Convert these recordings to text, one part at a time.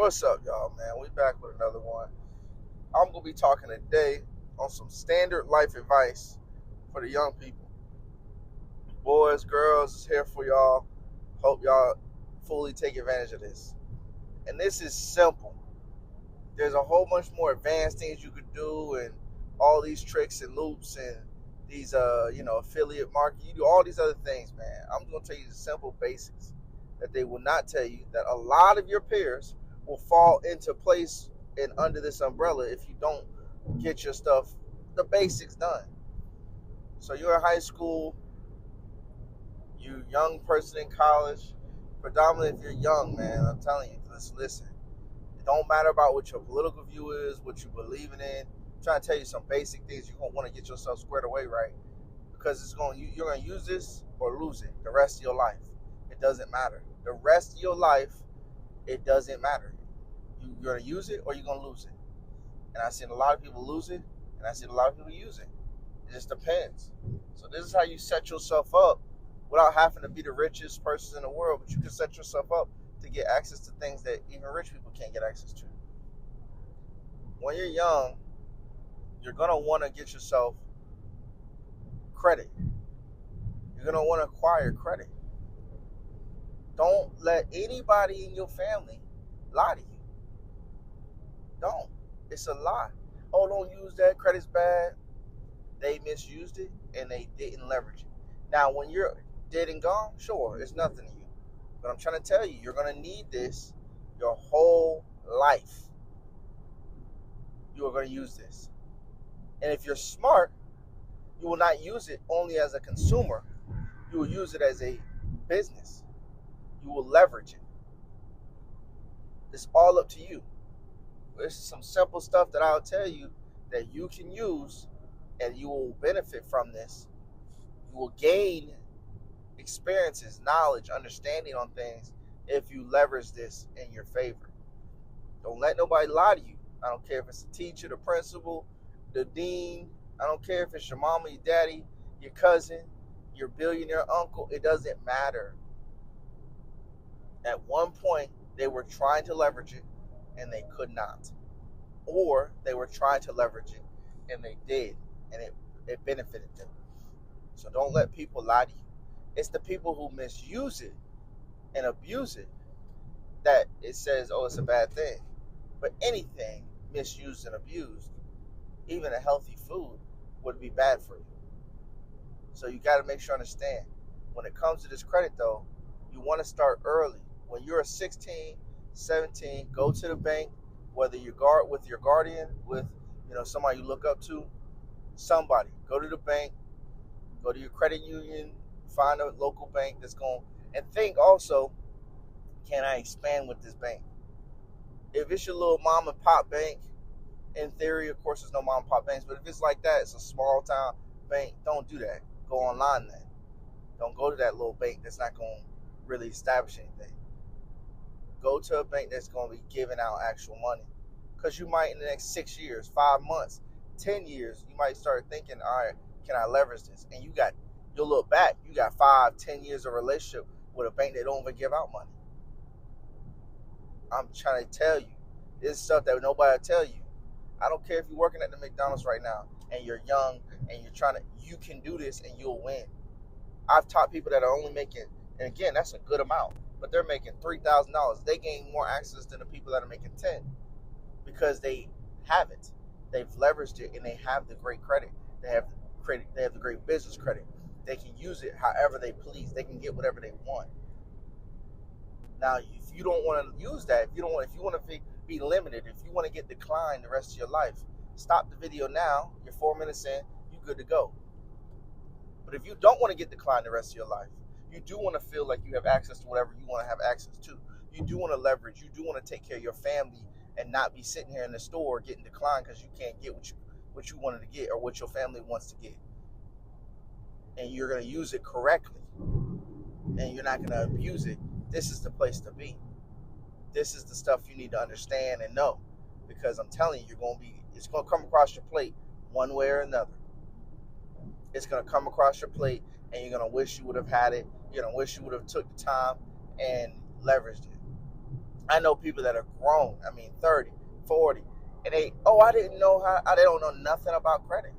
What's up, y'all, man? We back with another one. I'm gonna be talking today on some standard life advice for the young people. Boys, girls, it's here for y'all. Hope y'all fully take advantage of this. And this is simple. There's a whole bunch more advanced things you could do, and all these tricks and loops and these affiliate marketing. You do all these other things, man. I'm gonna tell you the simple basics that they will not tell you, that a lot of your peers will fall into place and under this umbrella if you don't get your stuff, the basics done. So you're in high school, you young person in college, predominantly if you're young, man, I'm telling you, just listen. It don't matter about what your political view is, what you believe in. I'm trying to tell you some basic things you're gonna want to get yourself squared away right, because you're gonna use this or lose it the rest of your life. It doesn't matter. The rest of your life, it doesn't matter. You're gonna use it or you're gonna lose it. And I've seen a lot of people lose it, and I've seen a lot of people use it. It just depends. So this is how you set yourself up without having to be the richest person in the world, but you can set yourself up to get access to things that even rich people can't get access to. When you're young, you're gonna want to get yourself credit. You're gonna want to acquire credit. Don't let anybody in your family lie to you. Don't. It's a lie. Oh, don't use that. Credit's bad. They misused it and they didn't leverage it. Now, when you're dead and gone, sure, it's nothing to you. But I'm trying to tell you, you're going to need this your whole life. You are going to use this. And if you're smart, you will not use it only as a consumer. You will use it as a business. You will leverage it. It's all up to you. This is some simple stuff that I'll tell you that you can use, and you will benefit from this. You will gain experiences, knowledge, understanding on things if you leverage this in your favor. Don't let nobody lie to you. I don't care if it's the teacher, the principal, the dean. I don't care if it's your mama, your daddy, your cousin, your billionaire uncle. It doesn't matter. At one point, they were trying to leverage it and they could not. Or they were trying to leverage it and they did, and it benefited them. So don't let people lie to you. It's the people who misuse it and abuse it that it says, oh, it's a bad thing. But anything misused and abused, even a healthy food, would be bad for you. So you got to make sure you understand. When it comes to this credit, though, you want to start early. When you're 16, 17, go to the bank, whether you guard with your guardian, with somebody you look up to, somebody. Go to the bank, go to your credit union, find a local bank that's going, and think also, can I expand with this bank? If it's your little mom and pop bank, in theory, of course, there's no mom and pop banks, but if it's like that, it's a small town bank, don't do that. Go online then. Don't go to that little bank that's not going to really establish anything. Go to a bank that's going to be giving out actual money. Because you might, in the next 6 years, 5 months, 10 years, you might start thinking, all right, can I leverage this? And you'll look back, you got 5, 10 years of relationship with a bank that don't even give out money. I'm trying to tell you, this is stuff that nobody will tell you. I don't care if you're working at the McDonald's right now and you're young and you can do this and you'll win. I've taught people that are only making, and again, that's a good amount, but they're making $3,000. They gain more access than the people that are making 10 because they have it. They've leveraged it and they have the great credit. They have the great business credit. They can use it however they please. They can get whatever they want. Now, if you don't want to use that, if you want to be limited, if you want to get declined the rest of your life, stop the video now. You're 4 minutes in, you're good to go. But if you don't want to get declined the rest of your life, you do want to feel like you have access to whatever you want to have access to. You do want to leverage. You do want to take care of your family and not be sitting here in the store getting declined because you can't get what you wanted to get or what your family wants to get. And you're going to use it correctly. And you're not going to abuse it. This is the place to be. This is the stuff you need to understand and know, because I'm telling you, it's going to come across your plate one way or another. It's going to come across your plate, and you're going to wish you would have had it. You're going to wish you would have took the time and leveraged it. I know people that are grown, 30, 40, and I didn't know they don't know nothing about credit.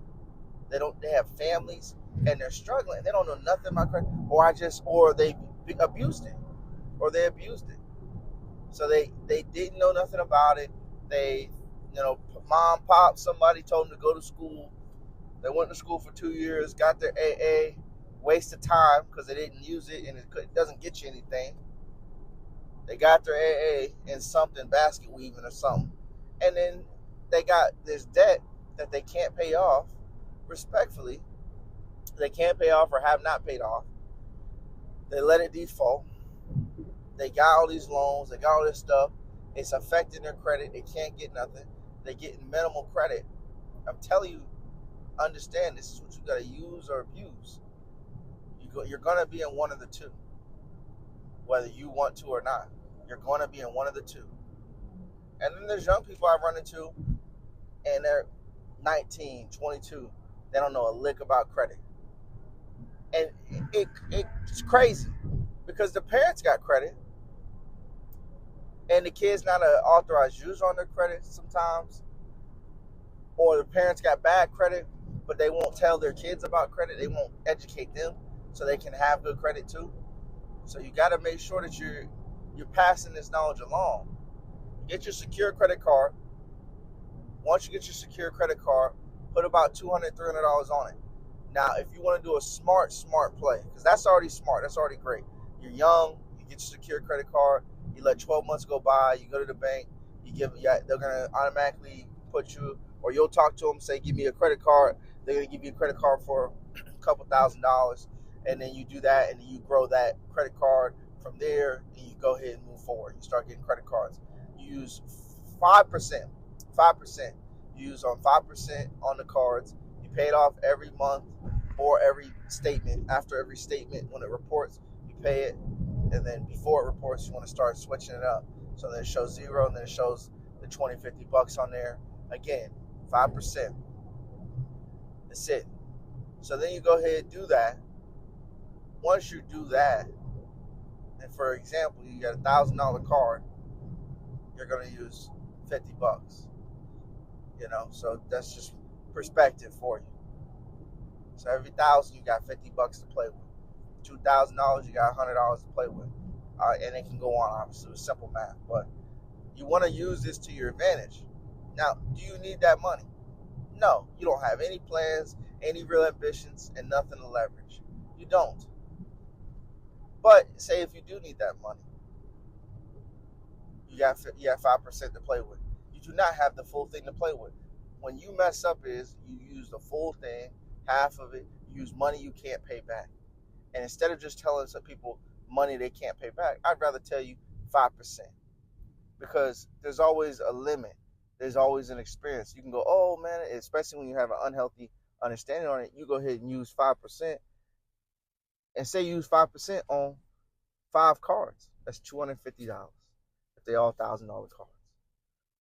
They have families and they're struggling. They don't know nothing about credit, or they abused it, or they abused it. So they didn't know nothing about it. They, mom, pop, somebody told them to go to school. They went to school for 2 years, got their AA, wasted time because they didn't use it and it doesn't get you anything. They got their AA in something, basket weaving or something. And then they got this debt that they can't pay off, respectfully. They can't pay off or have not paid off. They let it default. They got all these loans. They got all this stuff. It's affecting their credit. They can't get nothing. They're getting minimal credit. I'm telling you, understand this is what you got to use or abuse. You're going to be in one of the two, whether you want to or not. You're going to be in one of the two. And then there's young people I run into, and they're 19, 22. They don't know a lick about credit. And it's crazy because the parents got credit, and the kid's not an authorized user on their credit sometimes. Or the parents got bad credit, but they won't tell their kids about credit. They won't educate them so they can have good credit too. So you got to make sure that you're passing this knowledge along. Get your secure credit card. Once you get your secure credit card, put about $200, $300 on it. Now, if you want to do a smart play, because that's already smart, that's already great. You're young, you get your secure credit card, you let 12 months go by, you go to the bank, they're going to automatically put you, or you'll talk to them, say, give me a credit card. They're going to give you a credit card for a couple $1,000s, and then you do that, and then you grow that credit card from there, and you go ahead and move forward. You start getting credit cards. You use 5%. You use on 5% on the cards. You pay it off every month or every statement. After every statement, when it reports, you pay it, and then before it reports, you want to start switching it up. So then it shows zero, and then it shows the $20, $50 on there. Again, 5%. That's it. So then you go ahead and do that. Once you do that, and for example, you got $1,000 card, you're going to use $50. So that's just perspective for you. So every $1,000, you got $50 to play with. $2,000, you got $100 to play with. And it can go on, obviously, it's simple math. But you want to use this to your advantage. Now, do you need that money? No, you don't have any plans, any real ambitions, and nothing to leverage. You don't. But say if you do need that money, you have 5% to play with. You do not have the full thing to play with. When you mess up is you use the full thing, half of it, you use money you can't pay back. And instead of just telling some people money they can't pay back, I'd rather tell you 5%. Because there's always a limit. There's always an experience. You can go, oh man, especially when you have an unhealthy understanding on it, you go ahead and use 5%. And say you use 5% on 5 cards. That's $250 if they all $1,000 cards.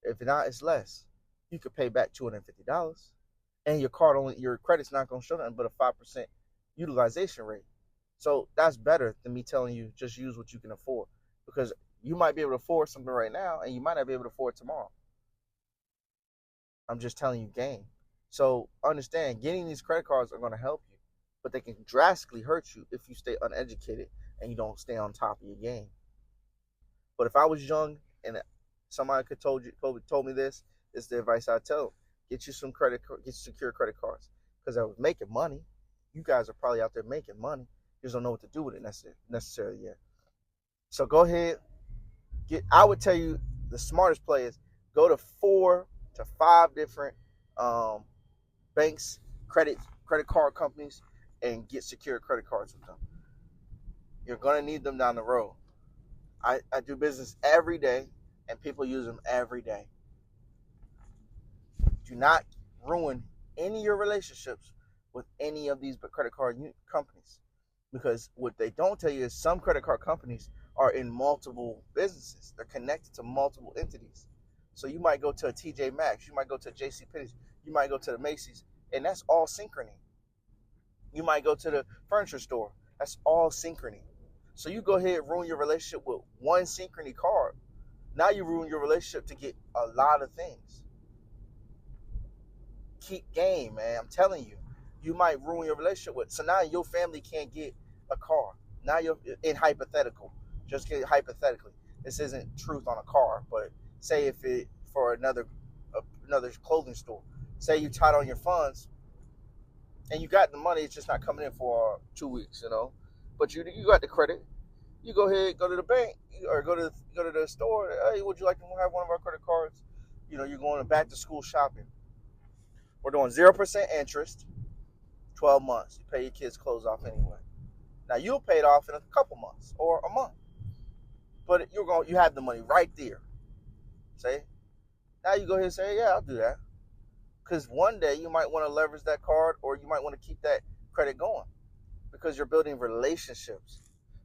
If not, it's less. You could pay back $250, and your credit's not going to show nothing but a 5% utilization rate. So that's better than me telling you just use what you can afford, because you might be able to afford something right now, and you might not be able to afford tomorrow. I'm just telling you game. So understand, getting these credit cards are going to help you, but they can drastically hurt you if you stay uneducated and you don't stay on top of your game. But if I was young and somebody told me this is the advice I'd tell them. Get you secure credit cards. Because I was making money. You guys are probably out there making money. You just don't know what to do with it necessarily yet. So go ahead. I would tell you the smartest play is go to 4 to 5 different banks, credit card companies, and get secure credit cards with them. You're going to need them down the road. I do business every day, and people use them every day. Do not ruin any of your relationships with any of these credit card companies, because what they don't tell you is some credit card companies are in multiple businesses. They're connected to multiple entities. So you might go to a TJ Maxx, you might go to a JCPenney's, you might go to the Macy's, and that's all synchrony. You might go to the furniture store. That's all synchrony. So you go ahead and ruin your relationship with one synchrony card. Now you ruin your relationship to get a lot of things. Keep game, man. I'm telling you, you might ruin your relationship with. So now your family can't get a car. Now you're in hypothetical. Just get hypothetically. This isn't truth on a car, but say if it for another clothing store. Say you tied on your funds and you got the money, it's just not coming in for 2 weeks, But you got the credit. You go ahead, go to the bank, or go to the store. Hey, would you like to have one of our credit cards? You're going to back to school shopping. We're doing 0% interest, 12 months. You pay your kids' clothes off anyway. Now you'll pay it off in a couple months or a month, but you have the money right there. Say, now you go ahead and say, yeah, I'll do that, because one day you might want to leverage that card, or you might want to keep that credit going, because you're building relationships.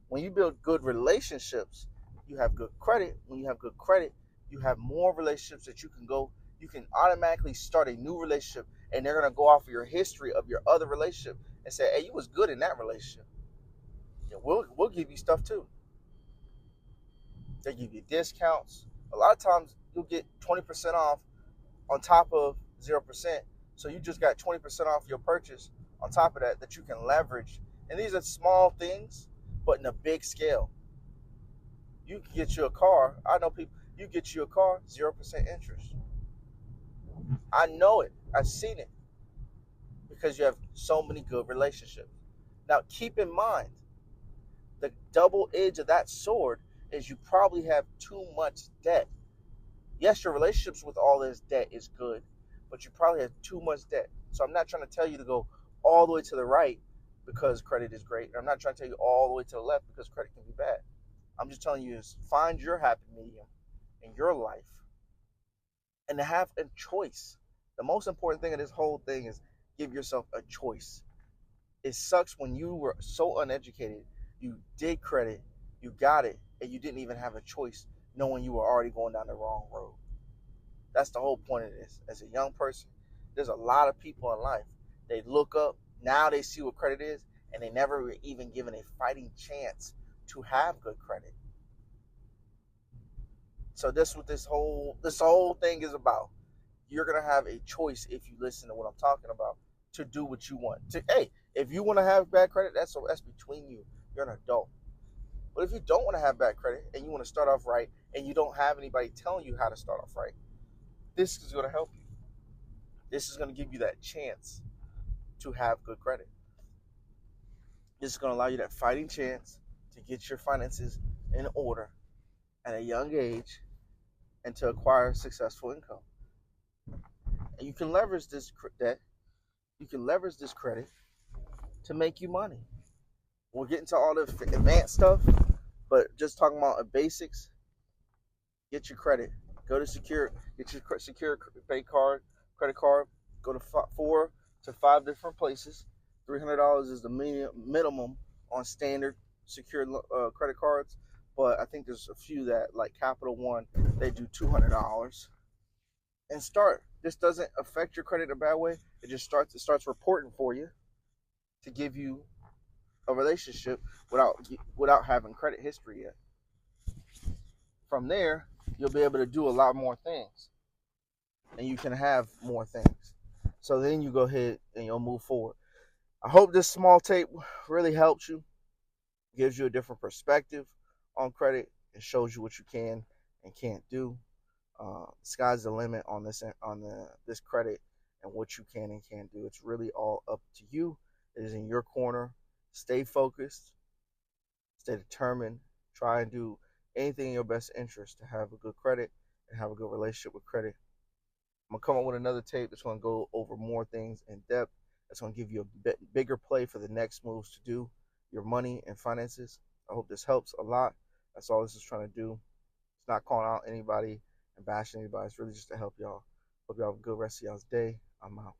When you build good relationships, you have good credit. When you have good credit, you have more relationships that you can automatically start a new relationship, and they're going to go off of your history of your other relationship and say, hey, you was good in that relationship. Yeah, we'll give you stuff too. They give you discounts. A lot of times you'll get 20% off on top of 0%. So you just got 20% off your purchase on top of that you can leverage. And these are small things, but in a big scale. You can get you a car. I know people, you get you a car, 0% interest. I know it. I've seen it, because you have so many good relationships. Now, keep in mind, the double edge of that sword is you probably have too much debt. Yes, your relationships with all this debt is good, but you probably have too much debt. So I'm not trying to tell you to go all the way to the right because credit is great. I'm not trying to tell you all the way to the left because credit can be bad. I'm just telling you is find your happy medium in your life and to have a choice. The most important thing of this whole thing is give yourself a choice. It sucks when you were so uneducated, you did credit, you got it, and you didn't even have a choice knowing you were already going down the wrong road. That's the whole point of this. As a young person, there's a lot of people in life. They look up, now they see what credit is, and they never were even given a fighting chance to have good credit. So this what this whole thing is about. You're gonna have a choice if you listen to what I'm talking about to do what you want. Hey, if you want to have bad credit, that's between you. You're an adult. But if you don't want to have bad credit and you want to start off right and you don't have anybody telling you how to start off right, this is going to help you. This is going to give you that chance to have good credit. This is going to allow you that fighting chance to get your finances in order at a young age and to acquire successful income. And you can leverage this debt. You can leverage this credit to make you money. We'll get into all the advanced stuff, but just talking about the basics. Get your credit. Go to get your secure bank card, credit card. Go to 4 to 5 different places. $300 is the minimum on standard secure credit cards, but I think there's a few that, like Capital One, they do $200. And start. This doesn't affect your credit in a bad way. It starts reporting for you to give you a relationship without having credit history yet. From there, you'll be able to do a lot more things, and you can have more things. So then you go ahead and you'll move forward. I hope this small tape really helps you, gives you a different perspective on credit, and shows you what you can and can't do. Sky's the limit on this credit and what you can and can't do. It's really all up to you. It is in your corner. Stay focused, stay determined, try and do anything in your best interest to have a good credit and have a good relationship with credit. I'm going to come up with another tape that's going to go over more things in depth. That's going to give you a bigger play for the next moves to do your money and finances. I hope this helps a lot. That's all this is trying to do. It's not calling out anybody and bashing anybody. It's really just to help y'all. Hope y'all have a good rest of y'all's day. I'm out.